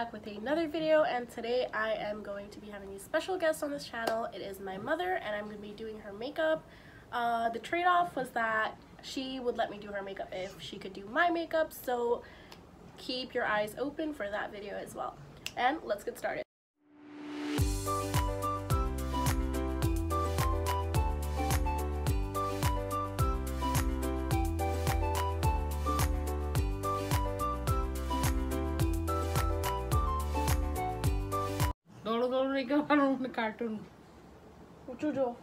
back with another video, and today I am going to be having a special guest on this channel. It is my mother, and I'm going to be doing her makeup. The trade-off was that she would let me do her makeup if she could do my makeup, so keep your eyes open for that video as well. And let's get started. Cartoon. Uchujo.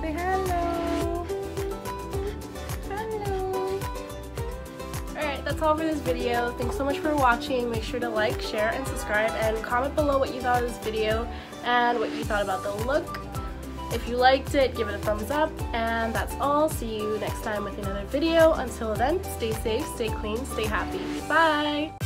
Say hello. Hello. Alright, that's all for this video. Thanks so much for watching. Make sure to like, share, and subscribe, and comment below what you thought of this video and what you thought about the look. If you liked it, give it a thumbs up, and that's all. See you next time with another video. Until then, stay safe, stay clean, stay happy. Bye!